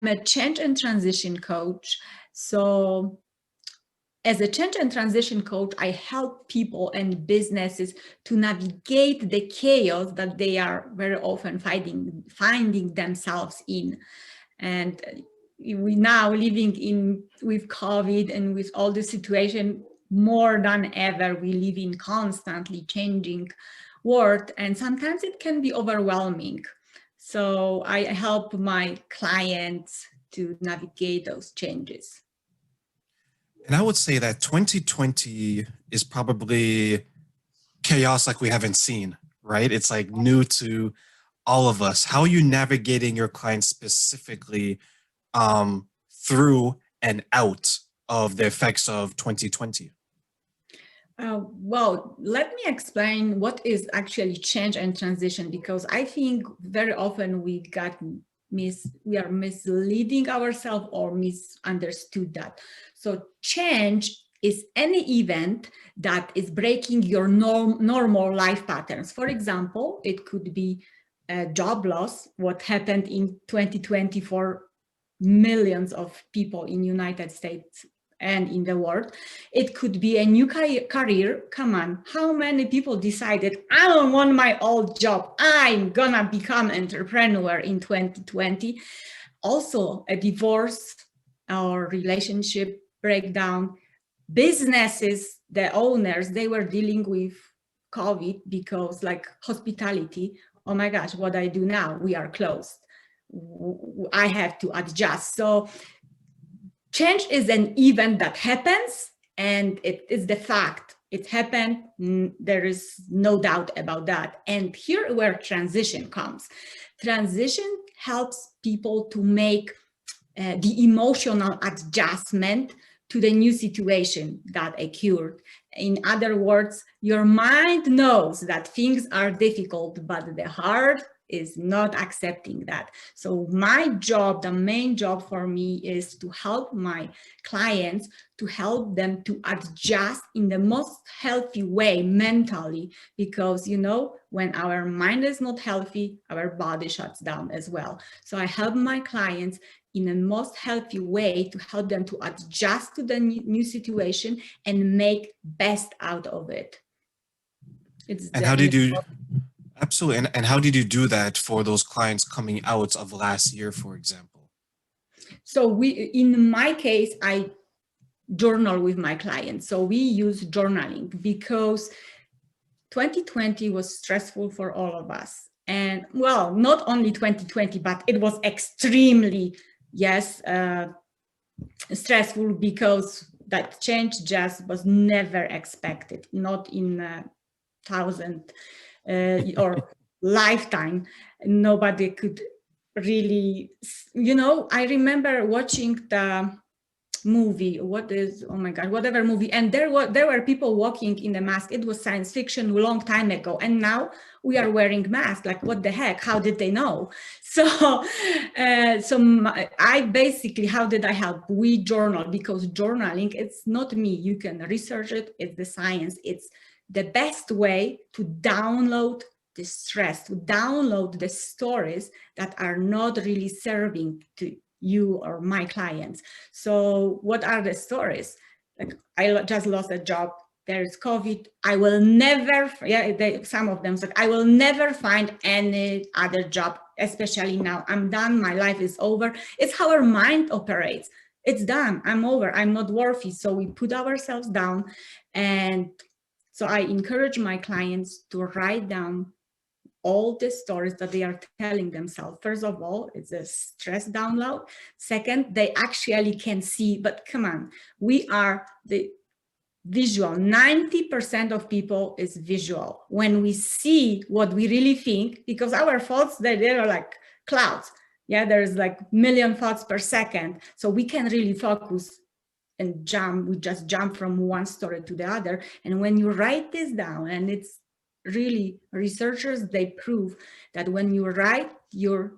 a change and transition coach. So as a change and transition coach, I help people and businesses to navigate the chaos that they are very often finding themselves in. And we now living in with COVID and with all the situation, more than ever, we live in constantly changing world, and sometimes it can be overwhelming. So I help my clients to navigate those changes. And I would say that 2020 is probably chaos like we haven't seen, right? It's like new to all of us. How are you navigating your clients specifically through and out of the effects of 2020? Well, let me explain what is actually change and transition, because I think very often we are misleading ourselves or misunderstood that. So change is any event that is breaking your normal life patterns. For example, it could be a job loss, what happened in 2020 for millions of people in United States and in the world. It could be a new career. Come on, how many people decided, I don't want my old job, I'm gonna become entrepreneur in 2020? Also a divorce or relationship breakdown. Businesses, the owners, they were dealing with COVID because, like hospitality, oh my gosh, what I do now, we are closed, I have to adjust. So change is an event that happens, and it is the fact. It happened. There is no doubt about that. And here where transition comes. Transition helps people to make the emotional adjustment to the new situation that occurred. In other words, your mind knows that things are difficult, but the heart is not accepting that. So my job, the main job for me, is to help my clients, to help them to adjust in the most healthy way mentally, because when our mind is not healthy, our body shuts down as well. So I help my clients in the most healthy way to help them to adjust to the new situation and make best out of it. And how did you absolutely and how did you do that for those clients coming out of last year, for example? So in my case, I journal with my clients. So we use journaling because 2020 was stressful for all of us. And well, not only 2020, but it was extremely, yes, stressful, because that change just was never expected, not in a thousand or lifetime. Nobody could really, I remember watching the movie, oh my god, whatever movie, and there were people walking in the mask. It was science fiction a long time ago, and now we are wearing masks. Like, what the heck, how did they know? So I basically, how did I help? We journal, because journaling, it's not me, you can research it, it's the science. It's the best way to download the stress, to download the stories that are not really serving to you or my clients. So what are the stories? Like, I just lost a job, there is COVID, I will never, some of them said, I will never find any other job, especially now, I'm done, my life is over. It's how our mind operates. It's done, I'm over, I'm not worthy. So we put ourselves down. And so I encourage my clients to write down all the stories that they are telling themselves. First of all, it's a stress download. Second, they actually can see, but come on, we are the visual. 90% of people is visual. When we see what we really think, because our thoughts, they're like clouds. Yeah, there's like million thoughts per second. So we can really focus and jump. We just jump from one story to the other. And when you write this down, and it's really, researchers, they prove that when you write your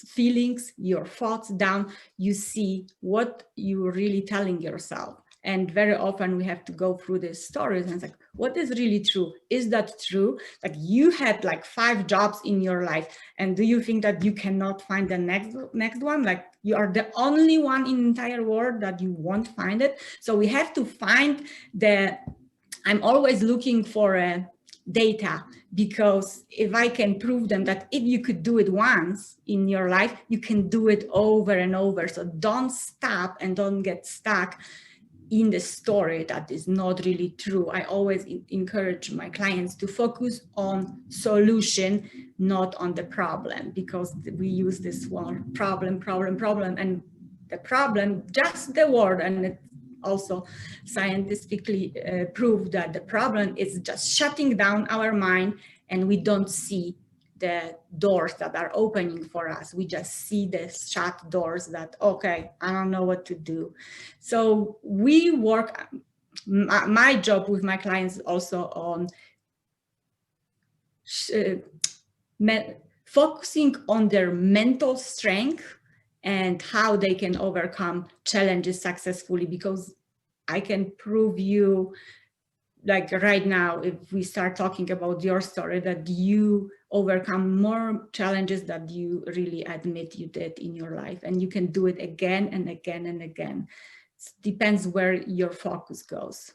feelings, your thoughts down, you see what you're really telling yourself. And very often we have to go through these stories and it's like, what is really true? Is that true? Like you had like 5 jobs in your life, and do you think that you cannot find the next one? Like you are the only one in the entire world that you won't find it. So we have to find I'm always looking for data, because if I can prove them that if you could do it once in your life, you can do it over and over. So don't stop and don't get stuck in the story that is not really true. I always encourage my clients to focus on solution, not on the problem, because we use this word problem, and the problem, just the word, and it also scientifically proved that the problem is just shutting down our mind, and we don't see the doors that are opening for us. We just see the shut doors that, okay, I don't know what to do. So we work, my job with my clients also on focusing on their mental strength and how they can overcome challenges successfully, because I can prove you, like right now, if we start talking about your story, that you overcome more challenges that you really admit you did in your life, and you can do it again and again and again. It depends where your focus goes.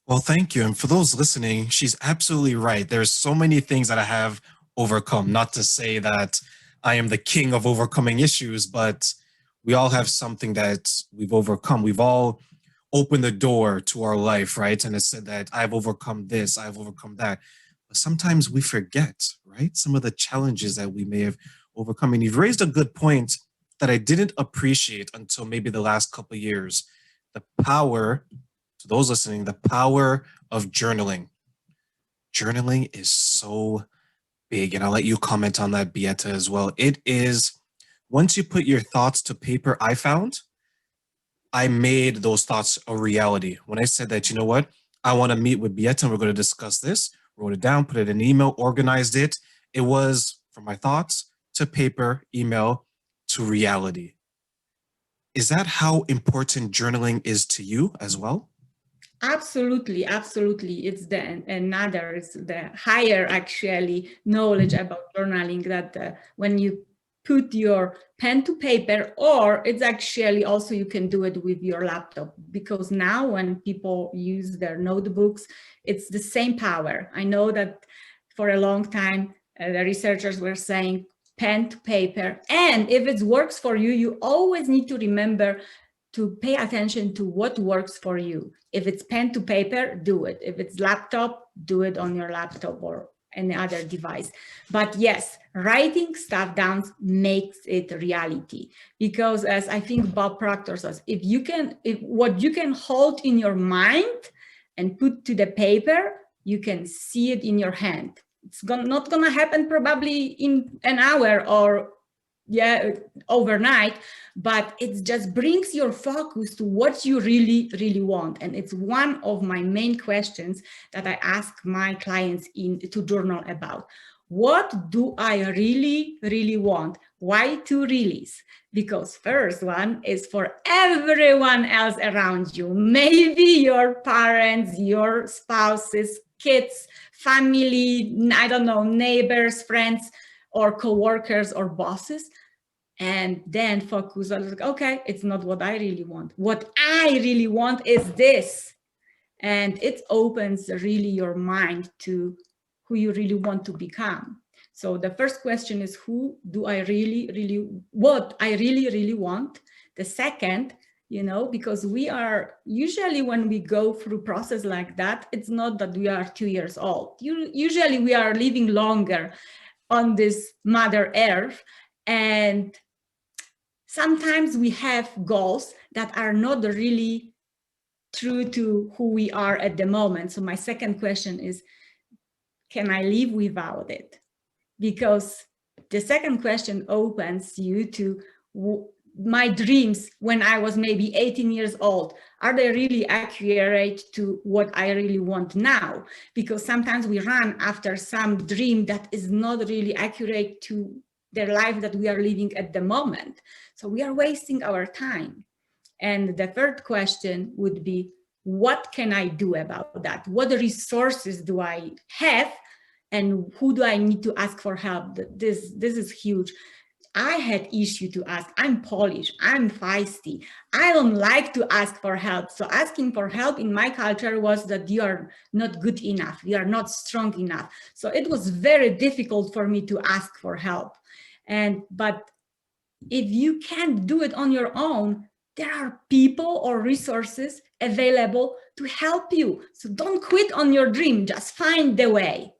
Well, thank you. And for those listening, she's absolutely right. There's so many things that I have overcome. Not to say that I am the king of overcoming issues, but we all have something that we've overcome. We've all opened the door to our life, right? And it said that I've overcome this, I've overcome that. But sometimes we forget, right? Some of the challenges that we may have overcome. And you've raised a good point that I didn't appreciate until maybe the last couple of years. The power, to those listening, the power of journaling. Journaling is so big, and I'll let you comment on that, Beata, as well. It is, once you put your thoughts to paper, I made those thoughts a reality. When I said that, you know what, I want to meet with Beata and we're going to discuss this, wrote it down, put it in an email, organized it. It was from my thoughts to paper, email to reality. Is that how important journaling is to you as well? Absolutely, absolutely. It's it's the higher actually knowledge about journaling, that when you put your pen to paper, or it's actually also you can do it with your laptop, because now when people use their notebooks, it's the same power. I know that for a long time, the researchers were saying pen to paper. And if it works for you, you always need to remember to pay attention to what works for you. If it's pen to paper, do it. If it's laptop, do it on your laptop or any other device. But yes, writing stuff down makes it reality, because as I think Bob Proctor says, if what you can hold in your mind and put to the paper, you can see it in your hand. It's not gonna happen probably in an hour or overnight, but it just brings your focus to what you really, really want. And it's one of my main questions that I ask my clients to journal about. What do I really, really want? Why 2 reallys? Because first one is for everyone else around you. Maybe your parents, your spouses, kids, family, I don't know, neighbors, friends, or co-workers or bosses, and then focus on, like, okay, it's not what I really want. What I really want is this. And it opens really your mind to who you really want to become. So the first question is, who do I what I really, really want? The second, because we are usually, when we go through process like that, it's not that we are 2 years old. Usually we are living longer on this Mother Earth. And sometimes we have goals that are not really true to who we are at the moment. So my second question is, can I live without it? Because the second question opens you to my dreams when I was maybe 18 years old. Are they really accurate to what I really want now? Because sometimes we run after some dream that is not really accurate to the life that we are living at the moment. So we are wasting our time. And the third question would be, what can I do about that? What resources do I have? And who do I need to ask for help? This is huge. I had issue to ask. I'm Polish, I'm feisty. I don't like to ask for help. So asking for help in my culture was that you are not good enough, you are not strong enough. So it was very difficult for me to ask for help. But if you can't do it on your own, there are people or resources available to help you. So don't quit on your dream, just find the way.